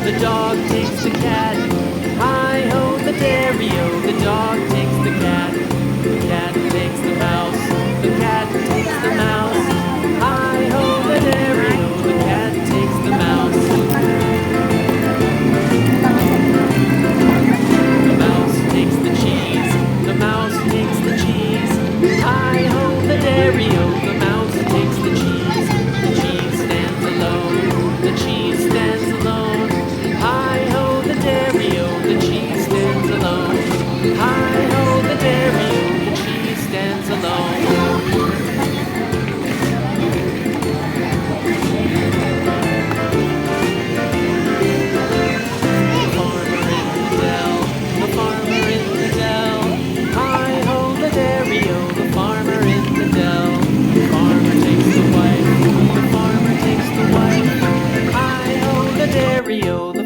The dog takes the cat. Hi-ho, the dairy-o. The dog takes the cat. The cat takes the mouse. The cat takes the mouse. Hi-ho, the dairy-o. The cat takes the mouse. The mouse takes the cheese. The mouse takes the cheese. Hi-ho, the dairy-o. The mouse takes the cheese. The cheese stands alone. The cheese stands alone. Hi-ho, the dairy-o, the cheese stands alone. Hi-ho, the dairy-o, the cheese stands alone. The farmer in the dell, the farmer in the dell. Hi-ho, the dairy-o, the farmer in the dell. The farmer takes the wife, the farmer takes the wife. Hi-ho, the dairy-o.